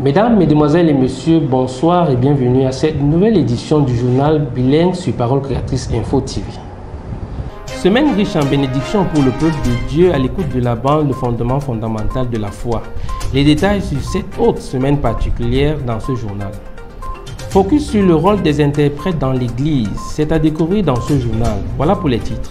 Mesdames, Mesdemoiselles et Messieurs, bonsoir et bienvenue à cette nouvelle édition du journal bilingue sur Parole Créatrice Info TV. Semaine riche en bénédictions pour le peuple de Dieu à l'écoute de la bande Le fondement fondamental de la foi. Les détails sur cette autre semaine particulière dans ce journal. Focus sur le rôle des interprètes dans l'Église, c'est à découvrir dans ce journal. Voilà pour les titres.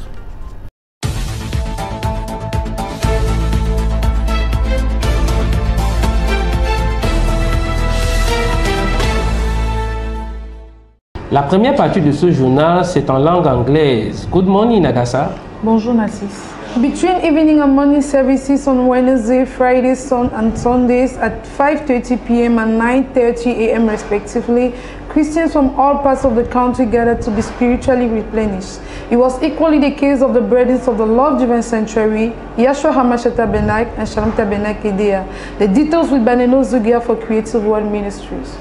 La première partie de ce journal, c'est en langue anglaise. Good morning, Nagasa. Bonjour, Narcisse. Between evening and morning services on Wednesday, Friday, and Sundays at 5:30 p.m. and 9:30 a.m. respectively, Christians from all parts of the country gathered to be spiritually replenished. It was equally the case of the Brethren of the Love Divine Sanctuary, Yahshua HaMashiach Tabernacle, and Shalom Tabernacle Edea. The details with Baneno Zugia for Creative World Ministries.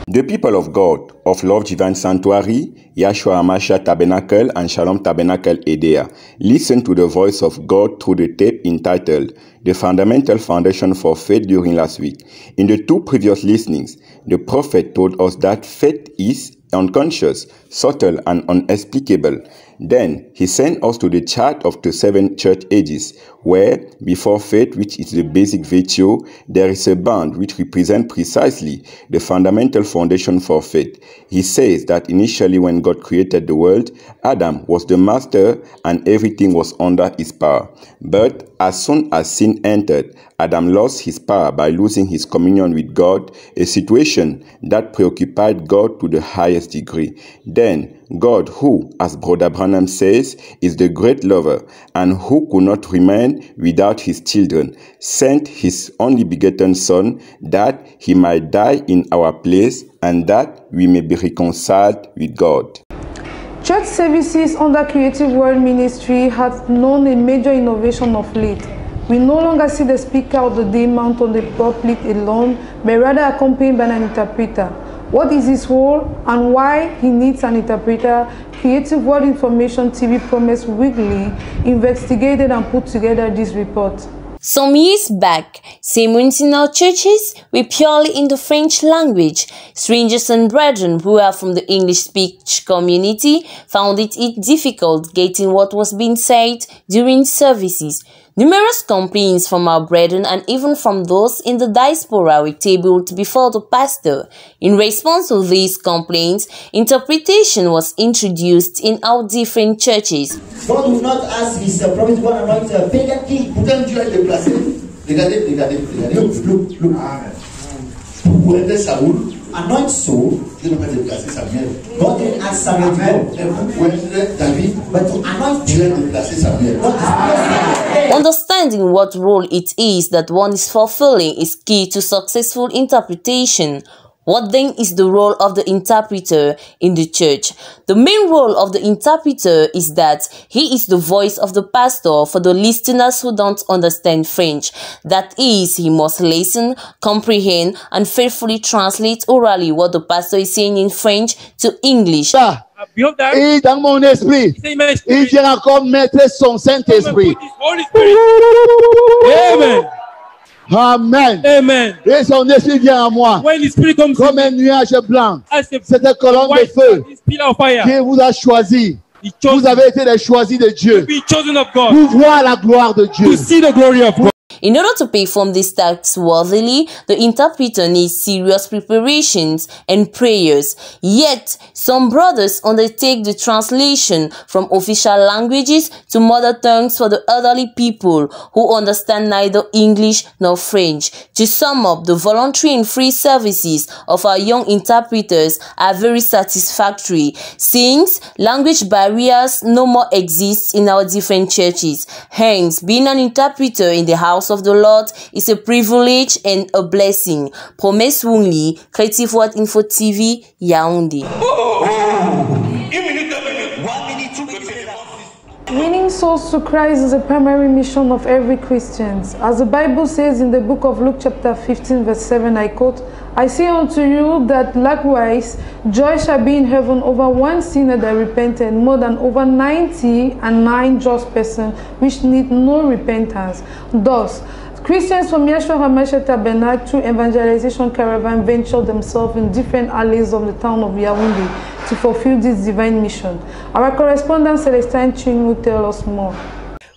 The people of God of Love Divine Sanctuary, Yahshua HaMashiach Tabernacle and Shalom Tabernacle Edea, listen to the voice of God through the tape entitled The Fundamental Foundation for Faith during last week. In the two previous listenings, the prophet told us that faith is unconscious, subtle, and inexplicable. Then he sent us to the chart of the 7 church ages, where before faith, which is the basic virtue, there is a bond which represents precisely the fundamental foundation for faith. He says that initially when God created the world, Adam was the master and everything was under his power. But as soon as sin entered, Adam lost his power by losing his communion with God, a situation that preoccupied God to the highest degree. Then God, who, as Brother Branham says, is the great lover and who could not remain without his children, sent his only begotten Son that he might die in our place and that we may be reconciled with God. Church services under Creative World Ministry have known a major innovation of late. We no longer see the speaker of the day mount on the pulpit alone, but rather accompanied by an interpreter. What is his role and why he needs an interpreter? Creative World Information TV Promise Weekly investigated and put together this report. Some years back, sermons in our churches were purely in the French language. Strangers and brethren who are from the English-speech community found it difficult getting what was being said during services. Numerous complaints from our brethren and even from those in the diaspora were tabled before the pastor. In response to these complaints, interpretation was introduced in our different churches. God will not ask his prophet to go and anoint a pagan king. Pourtant Dieu a déplacé. Regardez. Look. Pour aider Saoul, anoint Saul. Dieu n'a pas déplacé Samuel. God didn't ask Samuel to go. Pour aider David, but to anoint Dieu a déplacé Samuel. Understanding what role it is that one is fulfilling is key to successful interpretation. What then is the role of the interpreter in the church? The main role of the interpreter is that he is the voice of the pastor for the listeners who don't understand French. That is, he must listen, comprehend, and faithfully translate orally what the pastor is saying in French to English. Et dans mon esprit, il vient encore mettre son Saint-Esprit. Amen. Amen. Amen. Et son esprit vient à moi comme un nuage blanc. Cette colonne de feu qui vous a choisi. Vous avez été les choisis de Dieu pour voir la gloire de Dieu. In order to perform this task worthily, the interpreter needs serious preparations and prayers. Yet, some brothers undertake the translation from official languages to mother tongues for the elderly people who understand neither English nor French. To sum up, the voluntary and free services of our young interpreters are very satisfactory, since language barriers no more exist in our different churches. Hence, being an interpreter in the house of the Lord is a privilege and a blessing. Promise Wungli, Creative World Info TV, Yaoundé. Winning souls to Christ is a primary mission of every Christian. As the Bible says in the book of Luke chapter 15 verse 7, I quote, I say unto you that likewise joy shall be in heaven over one sinner that repented more than over 99 just persons which need no repentance. Thus, Christians from Yeshua HaMashiach Tabernacle through Evangelization Caravan ventured themselves in different alleys of the town of Yaoundé to fulfill this divine mission. Our correspondent Celestine Ching will tell us more.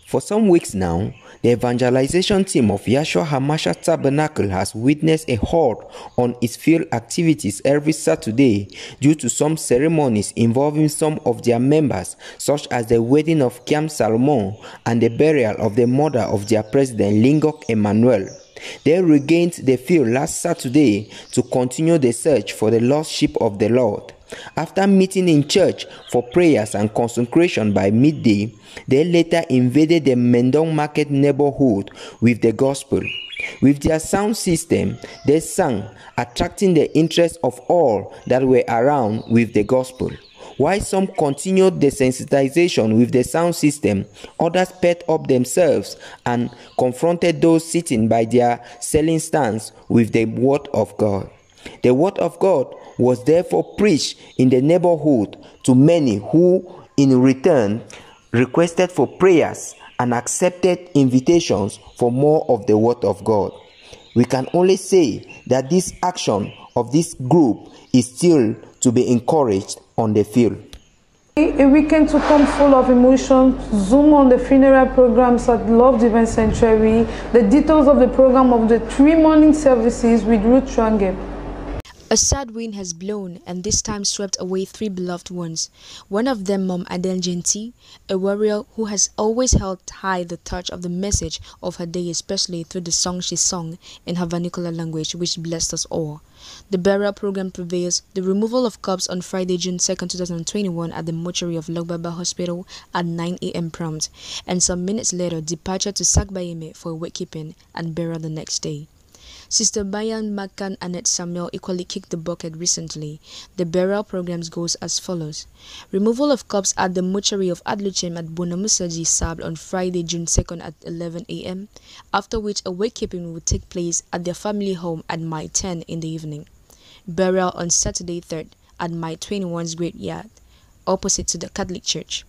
For some weeks now, the evangelization team of Yeshua HaMashiach Tabernacle has witnessed a halt on its field activities every Saturday due to some ceremonies involving some of their members, such as the wedding of Kiam Salomon and the burial of the mother of their president, Lingok Emmanuel. They regained the field last Saturday to continue the search for the lost sheep of the Lord. After meeting in church for prayers and consecration by midday, they later invaded the Mendong Market neighborhood with the gospel. With their sound system, they sang, attracting the interest of all that were around with the gospel. While some continued the sensitization with the sound system, others paired up themselves and confronted those sitting by their selling stands with the word of God. The word of God was therefore preached in the neighborhood to many who, in return, requested for prayers and accepted invitations for more of the word of God. We can only say that this action of this group is still to be encouraged on the field. A weekend to come full of emotion. Zoom on the funeral programs at Love Divine Sanctuary. The details of the program of the 3 morning services with Ruth Trange. A sad wind has blown and this time swept away 3 beloved ones. One of them, Mom Adele Genti, a warrior who has always held high the touch of the message of her day, especially through the song she sung in her vernacular language, which blessed us all. The burial program prevails the removal of corpse on Friday, June 2, 2021 at the mortuary of Logbaba Hospital at 9 a.m. prompt, and some minutes later departure to Sakbayeme for wakekeeping and burial the next day. Sister Bayan Makan Annette Samuel equally kicked the bucket recently. The burial programs goes as follows. Removal of corpse at the mortuary of Adluchem at Bonamusaji Sab on Friday, June 2nd at 11 a.m., after which a wakekeeping will take place at their family home at Mai 10 in the evening. Burial on Saturday 3rd at Mai 21's graveyard, opposite to the Catholic Church.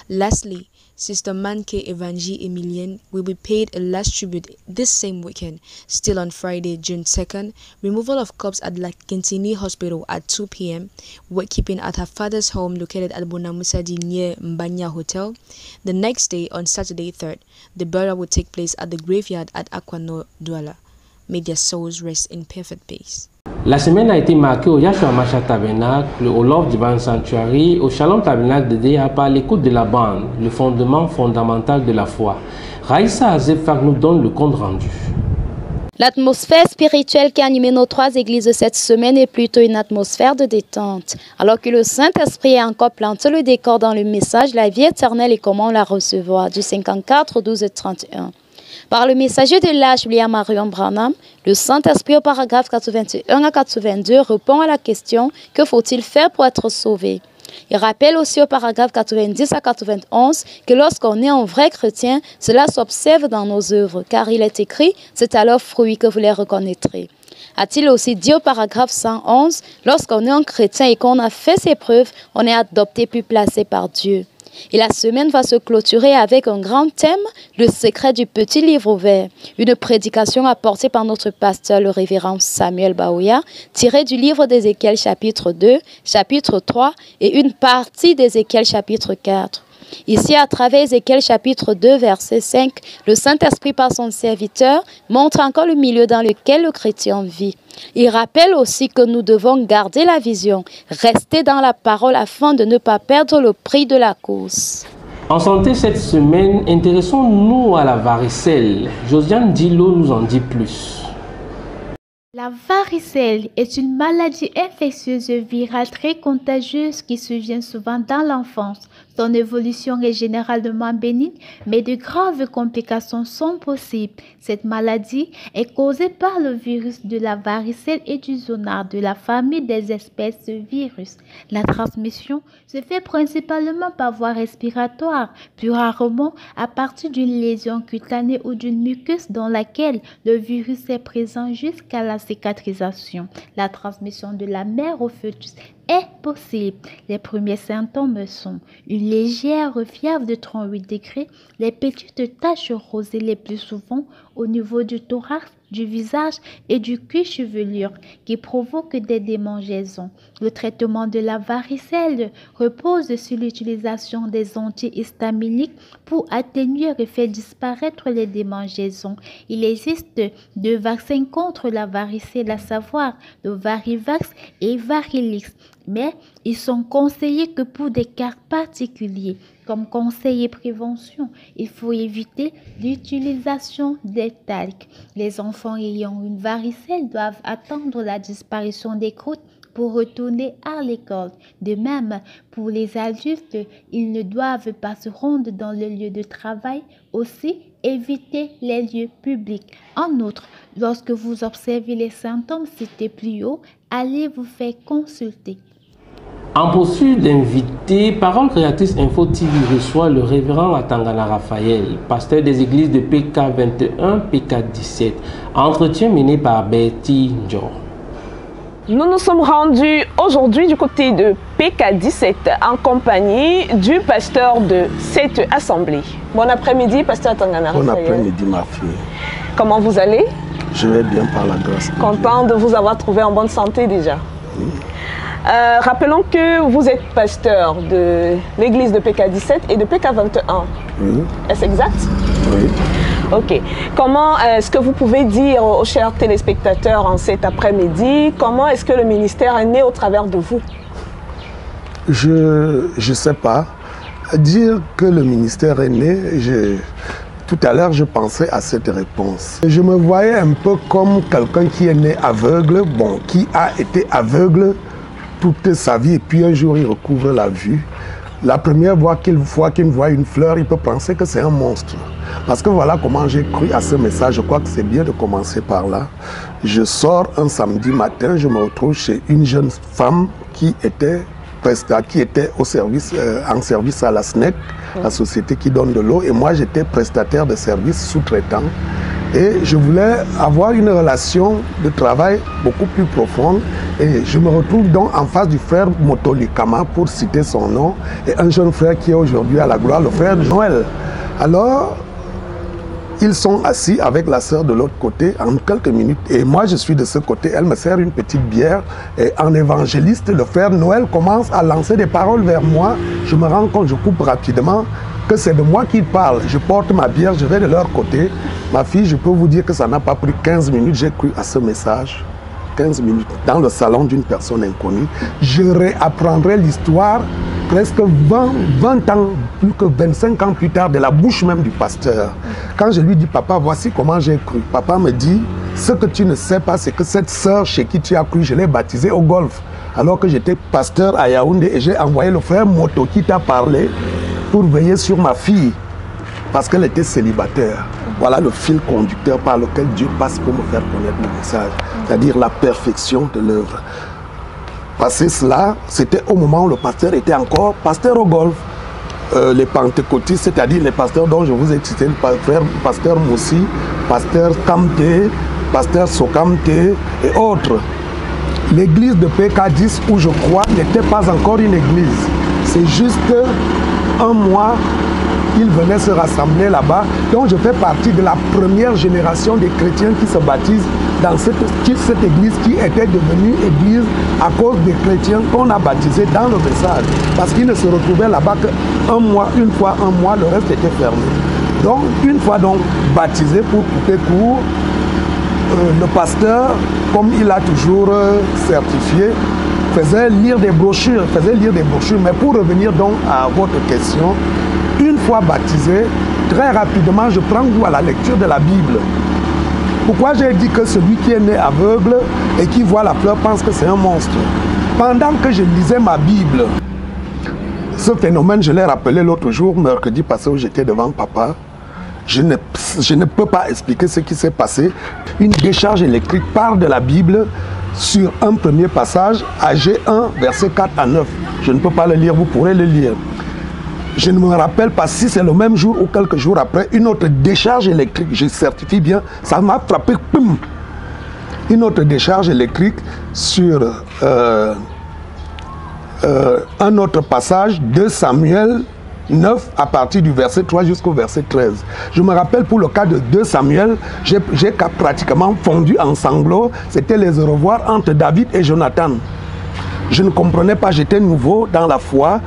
Lastly, Sister Manke Evangie Emilienne will be paid a last tribute this same weekend, still on Friday, June 2nd. Removal of corpse at La Quintini Hospital at 2 p.m. Wakekeeping at her father's home located at Bonamusadi near Mbanya Hotel. The next day, on Saturday 3rd, the burial will take place at the graveyard at Aquano Douala. May their souls rest in perfect peace. La semaine a été marquée au Yeshua HaMashiach Tabernacle, au Love Divine Sanctuary, au Shalom Tabernacle de Déa par l'écoute de la bande, le fondement fondamental de la foi. Raïssa Azefak nous donne le compte rendu. L'atmosphère spirituelle qui a animé nos 3 églises de cette semaine est plutôt une atmosphère de détente. Alors que le Saint-Esprit a encore planté le décor dans le message « La vie éternelle et comment la recevoir » du 54 12 31. Par le messager de l'âge William Marion Branham, le Saint-Esprit au paragraphe 81 à 82 répond à la question « Que faut-il faire pour être sauvé ?» Il rappelle aussi au paragraphe 90 à 91 que lorsqu'on est un vrai chrétien, cela s'observe dans nos œuvres, car il est écrit « C'est à leurs fruits que vous les reconnaîtrez ». A-t-il aussi dit au paragraphe 111 « Lorsqu'on est un chrétien et qu'on a fait ses preuves, on est adopté puis placé par Dieu ». Et la semaine va se clôturer avec un grand thème, le secret du petit livre vert. Une prédication apportée par notre pasteur, le révérend Samuel Baouya, tirée du livre d'Ézéchiel chapitre 2, chapitre 3 et une partie d'Ézéchiel chapitre 4. Ici, à travers Ézéchiel chapitre 2, verset 5, le Saint-Esprit par son serviteur montre encore le milieu dans lequel le chrétien vit. Il rappelle aussi que nous devons garder la vision, rester dans la parole afin de ne pas perdre le prix de la course. En santé cette semaine, intéressons-nous à la varicelle. Josiane Dilo nous en dit plus. La varicelle est une maladie infectieuse virale très contagieuse qui survient souvent dans l'enfance. Son évolution est généralement bénigne, mais de graves complications sont possibles. Cette maladie est causée par le virus de la varicelle et du zonard de la famille des espèces de virus. La transmission se fait principalement par voie respiratoire, plus rarement à partir d'une lésion cutanée ou d'une muqueuse dans laquelle le virus est présent jusqu'à la cicatrisation. La transmission de la mère au fœtus est possible. Les premiers symptômes sont une légère fièvre de 38 degrés, les petites taches rosées les plus souvent au niveau du thorax, du visage et du cuir chevelu qui provoquent des démangeaisons. Le traitement de la varicelle repose sur l'utilisation des antihistaminiques pour atténuer et faire disparaître les démangeaisons. Il existe 2 vaccins contre la varicelle, à savoir le Varivax et Varilix, mais ils sont conseillés que pour des cas particuliers. Comme conseil et prévention, il faut éviter l'utilisation des talcs. Les enfants ayant une varicelle doivent attendre la disparition des croûtes pour retourner à l'école. De même, pour les adultes, ils ne doivent pas se rendre dans le lieu de travail. Aussi, éviter les lieux publics. En outre, lorsque vous observez les symptômes cités plus haut, allez vous faire consulter. En poursuite d'inviter, Parole Créatrice Info TV reçoit le révérend Atangana Raphaël, pasteur des églises de PK 21, PK 17. Entretien mené par Betty Njor. Nous nous sommes rendus aujourd'hui du côté de PK 17 en compagnie du pasteur de cette assemblée. Bon après-midi, pasteur Atangana Raphaël. Bon après-midi, ma fille. Comment vous allez? Je vais bien par la grâce. Content de vous avoir trouvé en bonne santé déjà. Oui. Rappelons que vous êtes pasteur de l'église de PK 17 et de PK 21. Oui. Est-ce exact? Oui. Ok. Comment est-ce que vous pouvez dire aux chers téléspectateurs en cet après-midi, comment est-ce que le ministère est né au travers de vous? Je ne sais pas. Dire que le ministère est né, tout à l'heure, je pensais à cette réponse. Je me voyais un peu comme quelqu'un qui est né aveugle, bon, qui a été aveugle toute sa vie et puis un jour il recouvre la vue. La première fois qu'il voit une fleur, il peut penser que c'est un monstre. Parce que voilà comment j'ai cru à ce message. Je crois que c'est bien de commencer par là. Je sors un samedi matin, je me retrouve chez une jeune femme qui était au service, en service à la SNEC, la société qui donne de l'eau, et moi j'étais prestataire de service sous-traitant. Et je voulais avoir une relation de travail beaucoup plus profonde. Et je me retrouve donc en face du frère Motolikama, pour citer son nom, et un jeune frère qui est aujourd'hui à la gloire, le frère Noël. Alors, ils sont assis avec la sœur de l'autre côté en quelques minutes. Et moi, je suis de ce côté. Elle me sert une petite bière. Et en évangéliste, le frère Noël commence à lancer des paroles vers moi. Je me rends compte, je coupe rapidement, que c'est de moi qu'il parle. Je porte ma bière, je vais de leur côté. Ma fille, je peux vous dire que ça n'a pas pris 15 minutes. J'ai cru à ce message. 15 minutes dans le salon d'une personne inconnue. Je réapprendrai l'histoire presque 20 ans, plus que 25 ans plus tard, de la bouche même du pasteur. Quand je lui dis, papa, voici comment j'ai cru. Papa me dit, ce que tu ne sais pas, c'est que cette sœur chez qui tu as cru, je l'ai baptisée au golf. Alors que j'étais pasteur à Yaoundé et j'ai envoyé le frère Moto qui t'a parlé pour veiller sur ma fille parce qu'elle était célibataire. Voilà le fil conducteur par lequel Dieu passe pour me faire connaître le message, c'est-à-dire la perfection de l'œuvre. Passé cela, c'était au moment où le pasteur était encore pasteur au golf. Les pentecôtistes, c'est-à-dire les pasteurs dont je vous ai cité, le pasteur Moussi, pasteur Kamte, pasteur Sokamte et autres. L'église de PK10, où je crois, n'était pas encore une église. C'est juste un mois, ils venaient se rassembler là-bas. Donc je fais partie de la première génération des chrétiens qui se baptisent dans cette église qui était devenue église à cause des chrétiens qu'on a baptisés dans le message. Parce qu'ils ne se retrouvaient là-bas qu'un mois, une fois un mois, le reste était fermé. Donc une fois donc baptisé, pour couper court, le pasteur, comme il a toujours certifié, faisait lire des brochures, Mais pour revenir donc à votre question, une fois baptisé, très rapidement, je prends goût à la lecture de la Bible. Pourquoi j'ai dit que celui qui est né aveugle et qui voit la fleur pense que c'est un monstre? Pendant que je lisais ma Bible, ce phénomène, je l'ai rappelé l'autre jour, mercredi passé, où j'étais devant papa. Je ne peux pas expliquer ce qui s'est passé. Une décharge électrique part de la Bible sur un premier passage, Agé 1, versets 4 à 9. Je ne peux pas le lire, vous pourrez le lire. Je ne me rappelle pas si c'est le même jour ou quelques jours après, une autre décharge électrique, je certifie bien, ça m'a frappé, pum. une autre décharge électrique sur un autre passage de Samuel 9 à partir du verset 3 jusqu'au verset 13. Je me rappelle pour le cas de 2 Samuel, j'ai pratiquement fondu en sanglots. C'était les au revoir entre David et Jonathan. Je ne comprenais pas, j'étais nouveau dans la foi.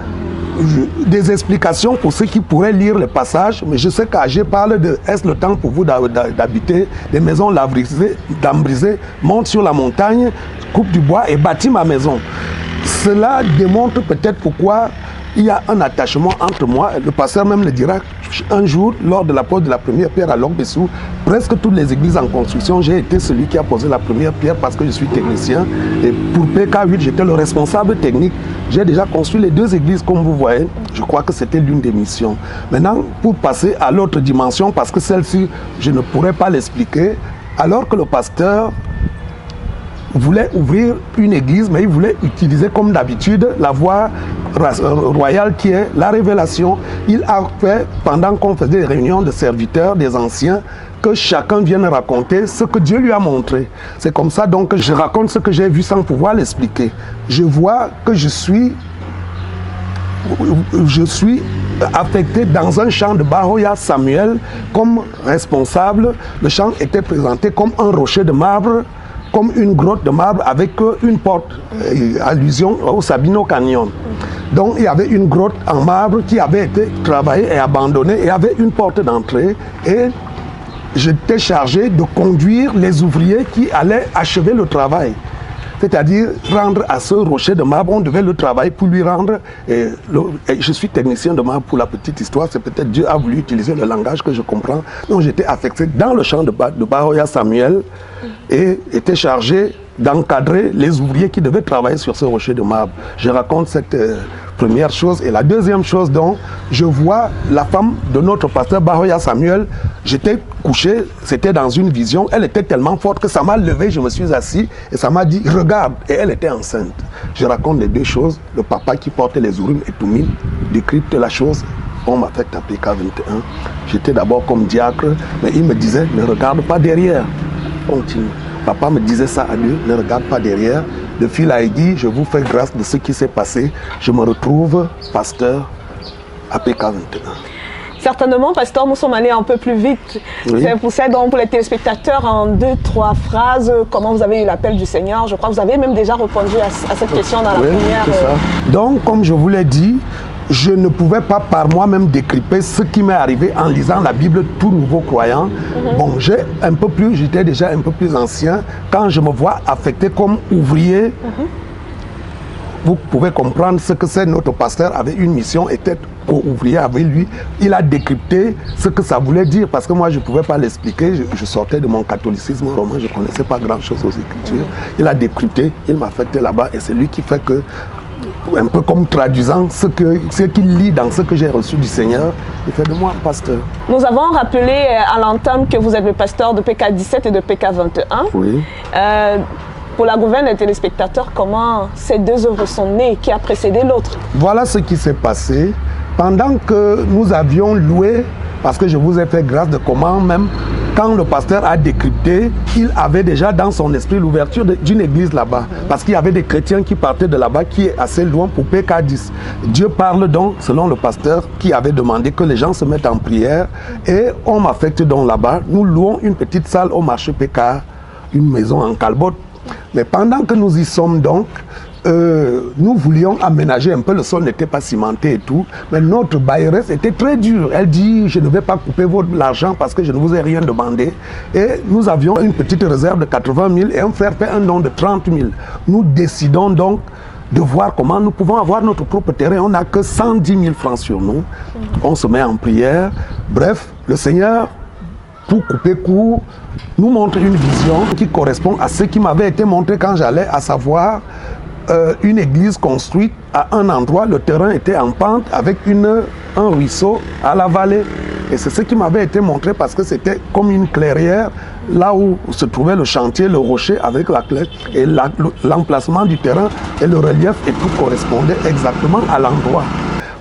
Des explications pour ceux qui pourraient lire le passage, mais je sais qu'Agé parle de est-ce le temps pour vous d'habiter des maisons d'embrisées, monte sur la montagne, coupe du bois et bâtis ma maison. Cela démontre peut-être pourquoi il y a un attachement entre moi, le pasteur même le dira, un jour, lors de la pose de la première pierre à Longbessou, presque toutes les églises en construction, j'ai été celui qui a posé la première pierre parce que je suis technicien. Et pour PK8, j'étais le responsable technique. J'ai déjà construit les 2 églises, comme vous voyez. Je crois que c'était l'une des missions. Maintenant, pour passer à l'autre dimension, parce que celle-ci, je ne pourrais pas l'expliquer, alors que le pasteur voulait ouvrir une église, mais il voulait utiliser comme d'habitude la voie royale qui est la révélation. Il a fait, pendant qu'on faisait des réunions de serviteurs, des anciens, que chacun vienne raconter ce que Dieu lui a montré. C'est comme ça donc que je raconte ce que j'ai vu sans pouvoir l'expliquer. Je vois que je suis affecté dans un champ de Bahoya Samuel comme responsable. Le champ était présenté comme un rocher de marbre, comme une grotte de marbre avec une porte, allusion au Sabino Canyon. Donc il y avait une grotte en marbre qui avait été travaillée et abandonnée et avait une porte d'entrée. Et j'étais chargé de conduire les ouvriers qui allaient achever le travail. C'est-à-dire rendre à ce rocher de marbre, on devait le travailler pour lui rendre. Et je suis technicien de marbre pour la petite histoire, c'est peut-être Dieu a voulu utiliser le langage que je comprends. Donc j'étais affecté dans le champ de Bahoya Samuel et était chargé d'encadrer les ouvriers qui devaient travailler sur ce rocher de marbre. Je raconte cette première chose. Et la deuxième chose, donc, je vois la femme de notre pasteur Bahoya Samuel. J'étais couché, c'était dans une vision. Elle était tellement forte que ça m'a levé, je me suis assis et ça m'a dit, regarde. Et elle était enceinte. Je raconte les 2 choses. Le papa qui portait les Urim et Tumim décrypte la chose. On m'a fait taper K21. J'étais d'abord comme diacre, mais il me disait, ne regarde pas derrière. Continue. Papa me disait ça à Dieu, ne regarde pas derrière. Le fil a dit, je vous fais grâce de ce qui s'est passé. Je me retrouve pasteur à PK21. Certainement, pasteur, nous sommes allés un peu plus vite. Oui. C'est pour ça, donc, pour les téléspectateurs, en 2-3 phrases, comment vous avez eu l'appel du Seigneur. Je crois que vous avez même déjà répondu à cette question dans la première. Ça. Donc, comme je vous l'ai dit, je ne pouvais pas par moi-même décrypter ce qui m'est arrivé en lisant la Bible, tout nouveau croyant. Bon, j'étais déjà un peu plus ancien. Quand je me vois affecté comme ouvrier, vous pouvez comprendre ce que c'est. Notre pasteur avait une mission, était co-ouvrier avec lui. Il a décrypté ce que ça voulait dire parce que moi, je ne pouvais pas l'expliquer. Je sortais de mon catholicisme romain, je ne connaissais pas grand-chose aux Écritures. Il a décrypté, il m'a affecté là-bas et c'est lui qui fait que, un peu comme traduisant ce qu'il lit dans ce que j'ai reçu du Seigneur, il fait de moi un pasteur. Nous avons rappelé à l'entame que vous êtes le pasteur de PK17 et de PK21. Oui. Pour la gouverne des téléspectateurs, comment ces 2 œuvres sont nées, qui a précédé l'autre? Voilà ce qui s'est passé. Pendant que nous avions loué, parce que je vous ai fait grâce de comment même, quand le pasteur a décrypté, il avait déjà dans son esprit l'ouverture d'une église là-bas. Parce qu'il y avait des chrétiens qui partaient de là-bas, qui est assez loin pour PK10. Dieu parle donc, selon le pasteur, qui avait demandé que les gens se mettent en prière. Et on m'affecte donc là-bas. Nous louons une petite salle au marché PK, une maison en calbotte. Mais pendant que nous y sommes donc, nous voulions aménager un peu, le sol n'était pas cimenté et tout, mais notre bailleresse était très dure. Elle dit, je ne vais pas couper l'argent parce que je ne vous ai rien demandé. Et nous avions une petite réserve de 80 000 et un frère fait un don de 30 000. Nous décidons donc de voir comment nous pouvons avoir notre propre terrain. On n'a que 110 000 francs sur nous. On se met en prière. Bref, le Seigneur, pour couper court, nous montre une vision qui correspond à ce qui m'avait été montré quand j'allais, à savoir une église construite à un endroit, le terrain était en pente avec un ruisseau à la vallée. Et c'est ce qui m'avait été montré parce que c'était comme une clairière, là où se trouvait le chantier, le rocher avec la clé, et l'emplacement du terrain et le relief et tout correspondait exactement à l'endroit.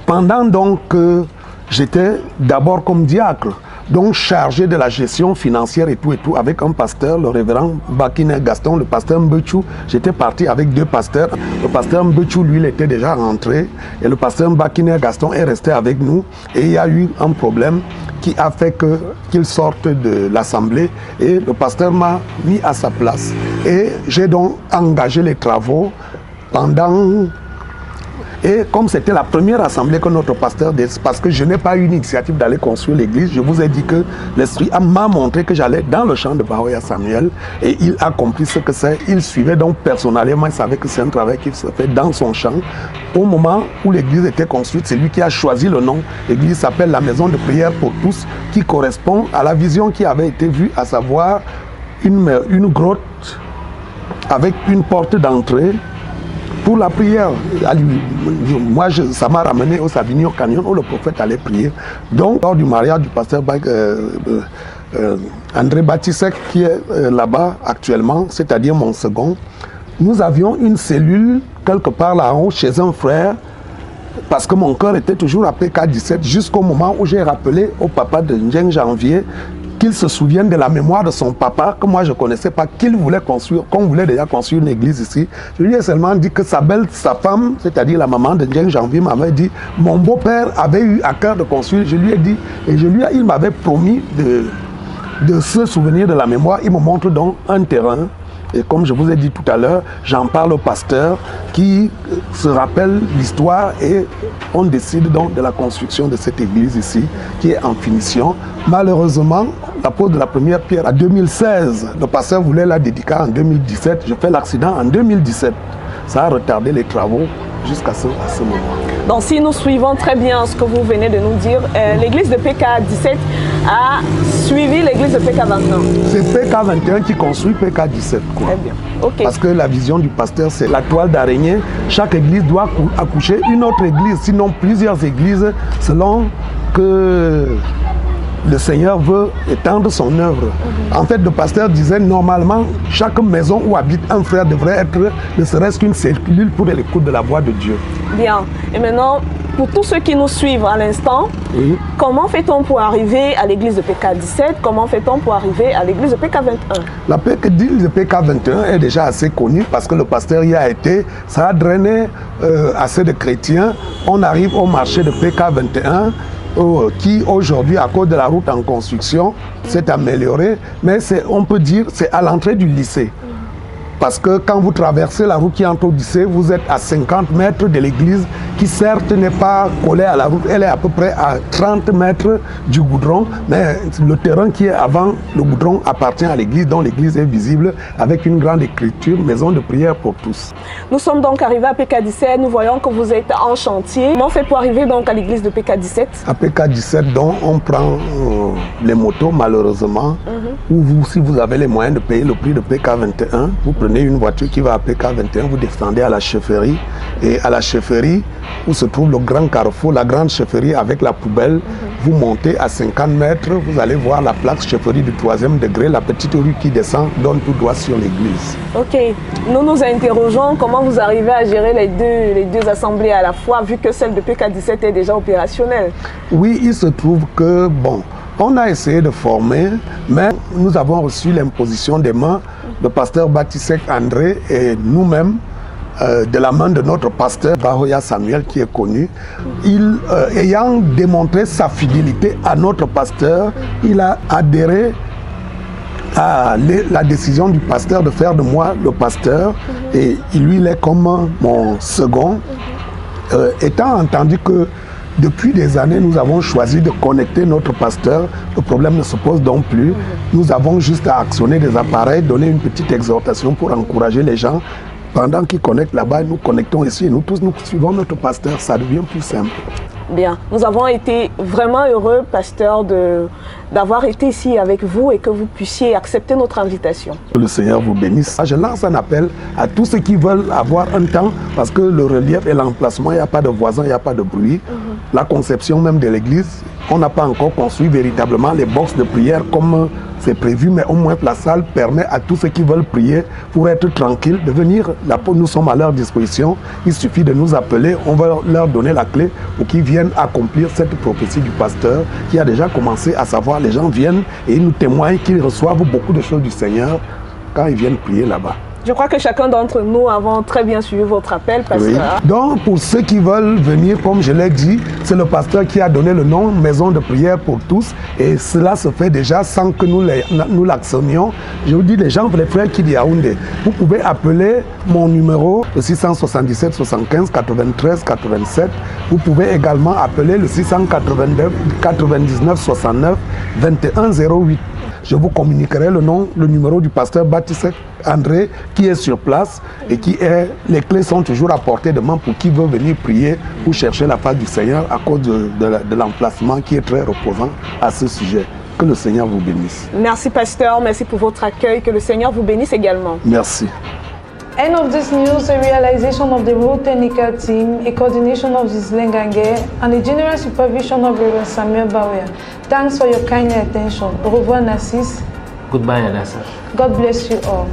Pendant donc que j'étais d'abord comme diacre, donc chargé de la gestion financière et tout, avec un pasteur, le révérend Bakine Gaston, le pasteur Mbechou. J'étais parti avec 2 pasteurs. Le pasteur Mbechou, lui, il était déjà rentré, et le pasteur Bakine Gaston est resté avec nous. Et il y a eu un problème qui a fait qu'il sorte de l'assemblée, et le pasteur m'a mis à sa place. Et j'ai donc engagé les travaux pendant... Et comme c'était la première assemblée que notre pasteur, parce que je n'ai pas eu une initiative d'aller construire l'église, je vous ai dit que l'Esprit m'a montré que j'allais dans le champ de Bahoya Samuel, et il a compris ce que c'est. Il suivait donc personnellement, il savait que c'est un travail qui se fait dans son champ. Au moment où l'église était construite, c'est lui qui a choisi le nom. L'église s'appelle la Maison de prière pour tous, qui correspond à la vision qui avait été vue, à savoir une grotte avec une porte d'entrée pour la prière. Moi, ça m'a ramené au Savignon Canyon où le prophète allait prier. Donc, lors du mariage du pasteur André Batisek, qui est là-bas actuellement, c'est-à-dire mon second, nous avions une cellule quelque part là-haut chez un frère, parce que mon cœur était toujours à PK17 jusqu'au moment où j'ai rappelé au papa de Ndjeng Janvier qu'il se souvienne de la mémoire de son papa, que moi je ne connaissais pas, qu'il voulait construire, qu'on voulait déjà construire une église ici. Je lui ai seulement dit que sa femme, c'est-à-dire la maman de Ndjeng Janvier, m'avait dit, mon beau-père avait eu à cœur de construire. Je lui ai dit, et il m'avait promis de se souvenir de la mémoire. Il me montre donc un terrain. Et comme je vous ai dit tout à l'heure, j'en parle au pasteur qui se rappelle l'histoire, et on décide donc de la construction de cette église ici, qui est en finition. Malheureusement, la pose de la première pierre en 2016, le pasteur voulait la dédier en 2017. Je fais l'accident en 2017. Ça a retardé les travaux jusqu'à ce moment. Donc si nous suivons très bien ce que vous venez de nous dire, l'église de PK17 a suivi l'église de PK21. C'est PK21 qui construit PK17. Très bien. Okay. Parce que la vision du pasteur, c'est la toile d'araignée. Chaque église doit accoucher une autre église, sinon plusieurs églises, selon que le Seigneur veut étendre son œuvre. En fait, le pasteur disait, normalement, chaque maison où habite un frère devrait être ne serait-ce qu'une cellule pour l'écoute de la voix de Dieu. Bien. Et maintenant, pour tous ceux qui nous suivent à l'instant, oui, comment fait-on pour arriver à l'église de PK17? Comment fait-on pour arriver à l'église de PK21? L'église de PK21 est déjà assez connue parce que le pasteur y a été. Ça a drainé assez de chrétiens. On arrive au marché de PK21. Qui aujourd'hui, à cause de la route en construction, s'est amélioré, mais on peut dire c'est à l'entrée du lycée. Parce que quand vous traversez la route qui entre au lycée, vous êtes à 50 mètres de l'église, qui certes n'est pas collée à la route, elle est à peu près à 30 mètres du goudron, mais le terrain qui est avant le goudron appartient à l'église, dont l'église est visible avec une grande écriture, maison de prière pour tous. Nous sommes donc arrivés à PK17, nous voyons que vous êtes en chantier. Comment on fait pour arriver donc à l'église de PK17? À PK17, donc, on prend les motos malheureusement, ou si vous avez les moyens de payer le prix de PK21, vous prenez une voiture qui va à PK21, vous descendez à la chefferie, et à la chefferie où se trouve le grand carrefour, la grande chefferie avec la poubelle, vous montez à 50 mètres, vous allez voir la plaque chefferie du 3e degré, la petite rue qui descend, donne tout droit sur l'église. Ok, nous nous interrogeons comment vous arrivez à gérer les deux assemblées à la fois, vu que celle de PK17 est déjà opérationnelle. Oui, il se trouve que, bon, on a essayé de former, mais nous avons reçu l'imposition des mains. Le pasteur Batisek André et nous-mêmes, de la main de notre pasteur Bahoya Samuel qui est connu, ayant démontré sa fidélité à notre pasteur, il a adhéré à la décision du pasteur de faire de moi le pasteur, et lui il est comme mon second, étant entendu que depuis des années, nous avons choisi de connecter notre pasteur. Le problème ne se pose donc plus. Nous avons juste à actionner des appareils, donner une petite exhortation pour encourager les gens. Pendant qu'ils connectent là-bas, nous connectons ici et nous tous, nous suivons notre pasteur. Ça devient plus simple. Bien, nous avons été vraiment heureux, pasteur, d'avoir été ici avec vous et que vous puissiez accepter notre invitation. Que le Seigneur vous bénisse. Je lance un appel à tous ceux qui veulent avoir un temps, parce que le relief et l'emplacement, il n'y a pas de voisins, il n'y a pas de bruit. La conception même de l'église, on n'a pas encore construit véritablement les boxes de prière comme c'est prévu, mais au moins la salle permet à tous ceux qui veulent prier pour être tranquilles de venir. Nous sommes à leur disposition. Il suffit de nous appeler, on va leur donner la clé pour qu'ils viennent accomplir cette prophétie du pasteur qui a déjà commencé, à savoir fois, les gens viennent et ils nous témoignent qu'ils reçoivent beaucoup de choses du Seigneur quand ils viennent prier là-bas. Je crois que chacun d'entre nous avons très bien suivi votre appel, pasteur. Oui. Donc, pour ceux qui veulent venir, comme je l'ai dit, c'est le pasteur qui a donné le nom Maison de prière pour tous. Et cela se fait déjà sans que nous l'actionnions. Je vous dis, les gens, les frères qui disent Yaoundé, vous pouvez appeler mon numéro, le 677 75 93 87. Vous pouvez également appeler le 689 99 69 21 08. Je vous communiquerai le numéro du pasteur Baptiste André qui est sur place et les clés sont toujours à portée de main pour qui veut venir prier ou chercher la face du Seigneur à cause de l'emplacement qui est très reposant à ce sujet. Que le Seigneur vous bénisse. Merci pasteur, merci pour votre accueil, que le Seigneur vous bénisse également. Merci. End of this news, a realization of the Road Technical Team, a coordination of this Lengange, and the general supervision of Reverend Samuel Bauer. Thanks for your kind attention. Au revoir, Narcisse. Goodbye, Adassa. God bless you all.